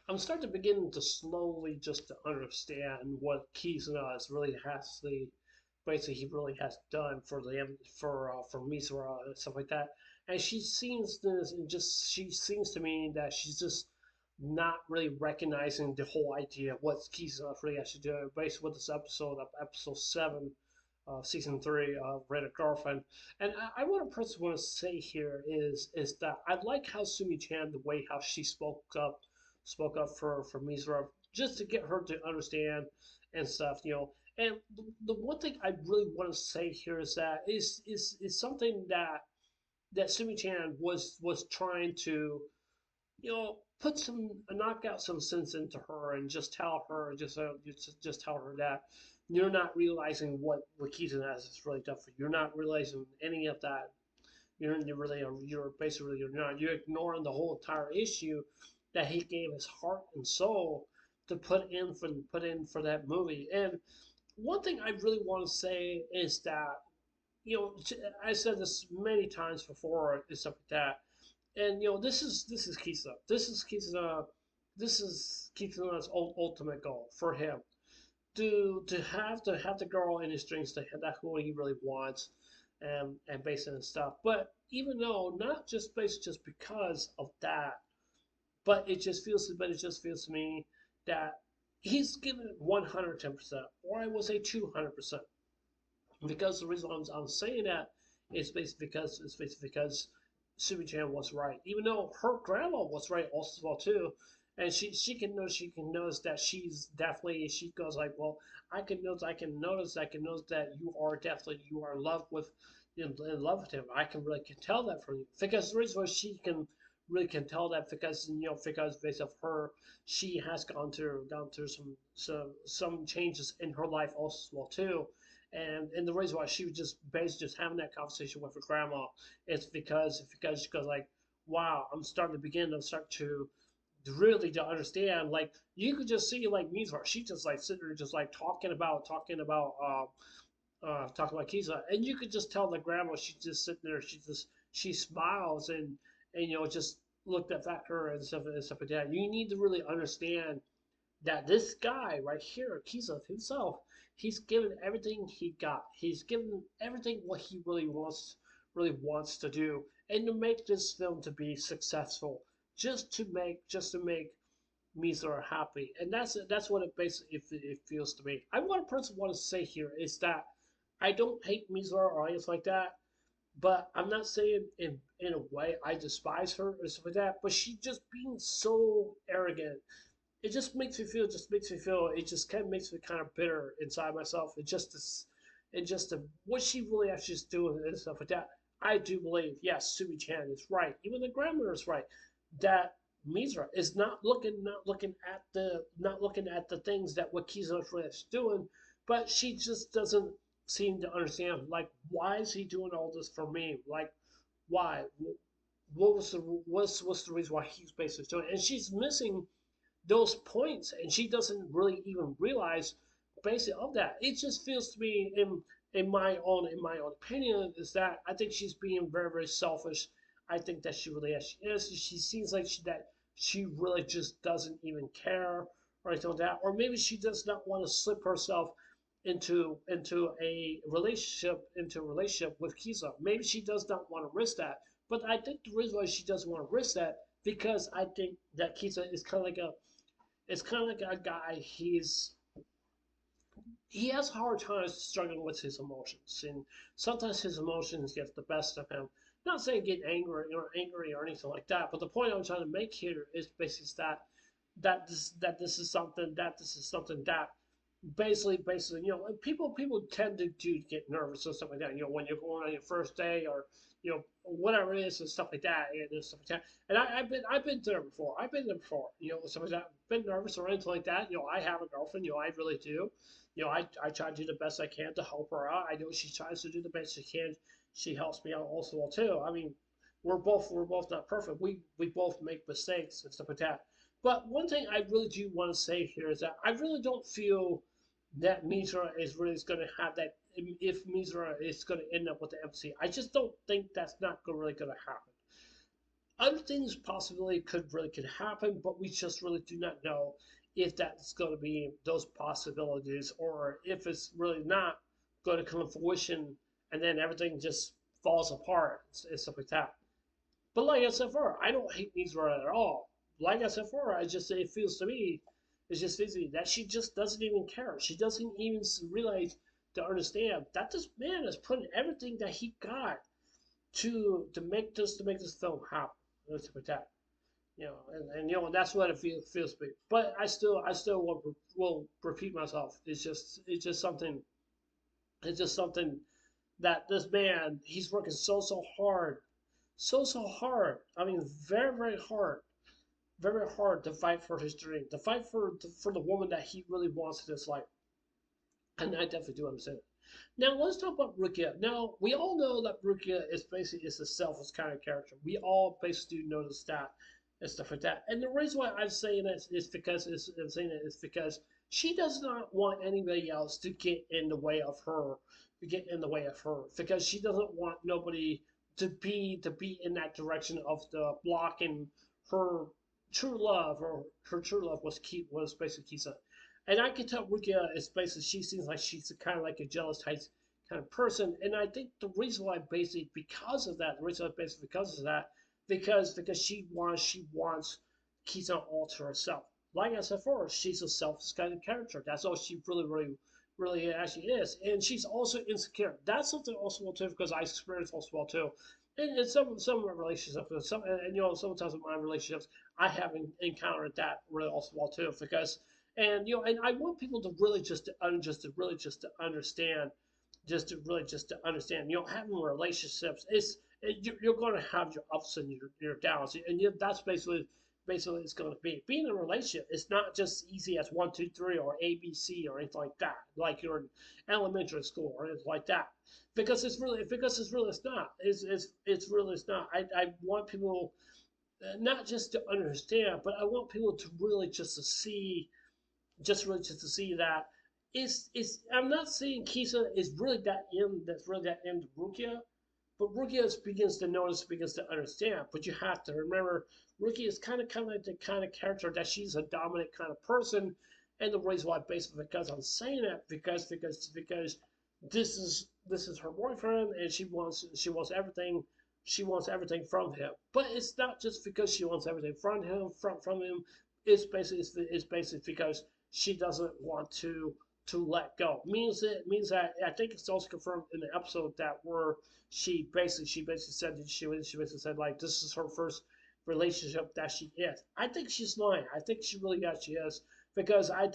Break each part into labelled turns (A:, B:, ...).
A: I'm starting to begin to slowly just to understand what Kizuna is really has the basically he really has done for the for Misora and stuff like that. And she seems to me that she's just not really recognizing the whole idea of what Kizuna really has to do. Basically, with this episode 7, season 3 of Red Girlfriend. And I want to personally want to say here is that I like how Sumi Chan the way how she spoke up for Mizra just to get her to understand and stuff. And the one thing I really want to say here is that is something that Sumi Chan was trying to put some knock out some sense into her and just tell her that you're not realizing what Keaton has really done for you. You're not realizing any of that. You're basically you're ignoring the whole entire issue that he gave his heart and soul to put in for that movie. And one thing I really want to say is that I said this many times before and stuff like that. And this is Kisa. This is Kisa's ultimate goal for him to have the girl in his dreams. That's what he really wants, and based on stuff. But even though not just based just because of that, but it just feels to me that he's given it 110%, or I would say 200%. Because the reason I'm saying that is basically because Sumi-chan was right, even though her grandma was right also as well too, and she can notice that she goes like, well, I can notice that you are in love with him. I can really can tell that from you, because the reason why she can really can tell that because based off her, she has gone through some changes in her life also as well too. And the reason why she was just basically just having that conversation with her grandma is because she goes like, wow, I'm start to really to understand. Like, you could just see like Mizar, she just like sitting there just like talking about Kisa, and you could just tell the grandma, she's just sitting there, she smiles and just looked at her and stuff like that. You need to really understand that this guy right here, Kisa himself, he's given everything he got. He's given everything what he really wants to do, and to make this film to be successful, just to make Mizar happy, and that's what it basically it feels to me. I want a person want to say here is that I don't hate Mizar or anything like that, but I'm not saying in a way I despise her or stuff like that. But she just being so arrogant, it just makes me feel it just kind of makes me kind of bitter inside myself. What she really actually is doing and stuff like that. I do believe, yes, Sumi Chan is right. Even the grandmother is right that Mizra is not looking at the things that what Kizo is doing, but she just doesn't seem to understand. Like, why is he doing all this for me? Like, why? What's the reason why he's basically doing it? And she's missing those points, and she doesn't really even realize basically of that. It just feels to me in my own opinion is that I think she's being very very selfish. I think that she really is. She seems like she really just doesn't even care or anything like that, or maybe she does not want to slip herself into a relationship with Kiza. Maybe she does not want to risk that. But I think the reason why she doesn't want to risk that, because I think that Kiza is kind of like a guy. He has hard times struggling with his emotions, and sometimes his emotions get the best of him. Not saying get angry or anything like that, but the point I'm trying to make here is basically that basically, people tend to get nervous and stuff like that. When you're going on your first day, or whatever it is and stuff like that, and stuff like that. And I've been there before. I've been there before. Stuff like that. Been nervous or anything like that. I have a girlfriend. I really do. I try to do the best I can to help her out. I know she tries to do the best she can. She helps me out also well too. I mean, we're both not perfect. We both make mistakes and stuff like that. But one thing I really do want to say here is that I really don't feel that Mizra is really going to have that. If Mizra is going to end up with the MC, I just don't think that's not really going to happen. other things possibly could happen, but we just really do not know if that's going to be those possibilities or if it's really not going to come to fruition and then everything just falls apart and stuff like that. But like I said before, I don't hate Mizra at all. Like I said before, I just it feels to me, it's just easy that she just doesn't even care. She doesn't even realize to understand that this man is putting everything that he got to make this film happen. Let's put that. And that's what it feels to me. But I still will repeat myself. It's just something that this man he's working so hard, so hard. I mean, very very hard to fight for his dream, to fight for the woman that he really wants in his life. And I definitely do understand it. Now let's talk about Rukia. Now we all know that Rukia is a selfless kind of character. We all basically do notice that and stuff like that. And the reason why I'm saying this is because she does not want anybody else to get in the way of her, because she doesn't want nobody to be in that direction of the blocking her true love, or her true love was basically Kisa. And I can tell Rukia is basically she seems like she's kind of like a jealous type kind of person. And I think the reason why basically because of that, the reason why basically because of that, because she wants Kisa all to herself. Like I said before, she's a selfish kind of character. That's all she really actually is. And she's also insecure. That's something also well too, because I experienced also well too. In some of my relationships, sometimes in my relationships, I have encountered that really also well too, because and I want people to really just to understand, having relationships is you're going to have your ups and your downs, and that's basically it's going to be being in a relationship. It's not just easy as 1, 2, 3 or ABC or anything like that, like you're in elementary school or anything like that. Because it's not. I want people not just to understand, but I want people to really just to see that is I'm not saying Kisa is really that into Rukia, but Rukia begins to understand. But you have to remember, Rukia is kind of like the kind of character that she's a dominant kind of person, and the reason why basically because I'm saying that because this is her boyfriend, and she wants everything. She wants everything from him, but it's not just because she wants everything from him. It's basically because she doesn't want to let go. Means that I think it's also confirmed in the episode that where she basically said that she basically said like this is her first relationship that she is. I think she's lying. I think she really actually is, because I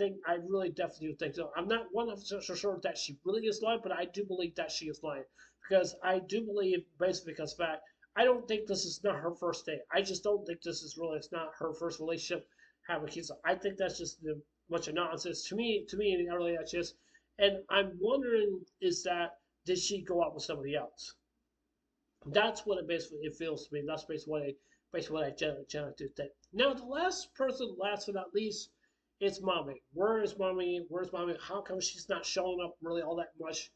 A: really definitely do think so. I'm not 100% sure that she really is lying, but I do believe that she is lying, because I do believe basically because fact I don't think this is not her first date. I just don't think this is really it's not her first relationship having kids. I think that's just a bunch of nonsense to me, it really that's just. And I'm wondering is that did she go out with somebody else? That's what it feels to me. That's basically what I generally do think. Now the last person, last but not least, it's mommy. Where is mommy? Where's mommy? How come she's not showing up really all that much?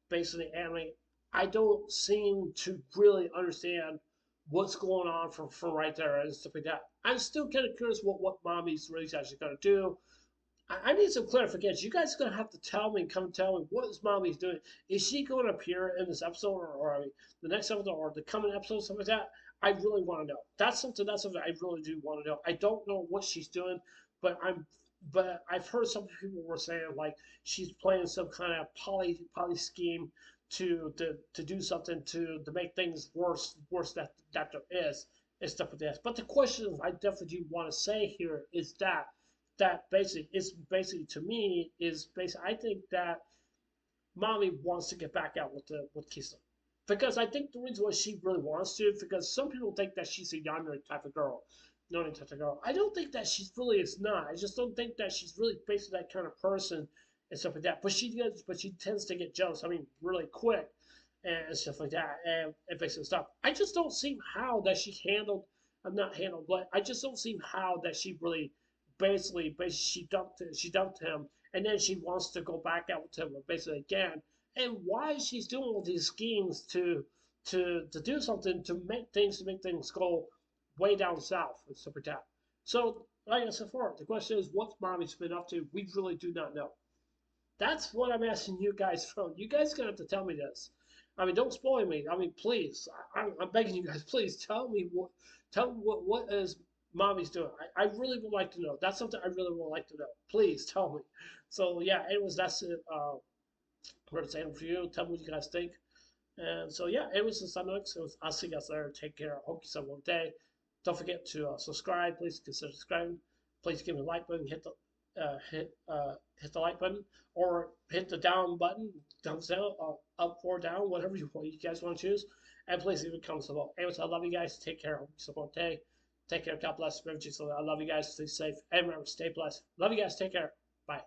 A: Basically, anime. I don't seem to really understand what's going on from right there and stuff like that. I'm still kind of curious what mommy's really actually going to do. I need some clarification. You guys are gonna have to tell me what is mommy's doing. Is she going to appear in this episode, or I mean, the next episode, or the coming episode, something like that? I really want to know. That's something I really do want to know. I don't know what she's doing, but I've heard some people were saying like she's playing some kind of poly scheme to do something to make things worse that there is and stuff like that. But the question I definitely do want to say here is that to me is basically I think that mommy wants to get back out with Kisa, because I think the reason why she really wants to, because some people think that she's a Yandere type of girl, Noni type of girl. I don't think that she's really is not. I just don't think that she's really basically that kind of person and stuff like that. But she tends to get jealous. I mean, really quick and stuff like that, and basically stuff. I just don't see how that she handled. I'm not handled, but I just don't see how that she really basically she dumped him, and then she wants to go back out with him basically again. And why she's doing all these schemes to do something to make things go way down south and stuff like that. So, like I said before, the question is, what's mommy's been up to? We really do not know. That's what I'm asking you guys from. You guys gonna have to tell me this. I mean, don't spoil me. I mean, please. I'm begging you guys. Please tell me what. Tell me what is mommy's doing. I really would like to know. That's something I really would like to know. Please tell me. So yeah, anyways, that's it. For the for you. Tell me what you guys think. And so yeah, it was the Sunday. So I'll see you guys later. Take care. Hope you have a wonderful day. Don't forget to subscribe. Please consider subscribing. Please give me a like button. Hit the like button or hit the down button, thumbs down, up or down, whatever you guys want to choose. And please leave a comment below. Anyways, I love you guys. Take care. Hope you have a wonderful day. Take care. God bless. I love you guys. Stay safe. And remember, stay blessed. Love you guys. Take care. Bye.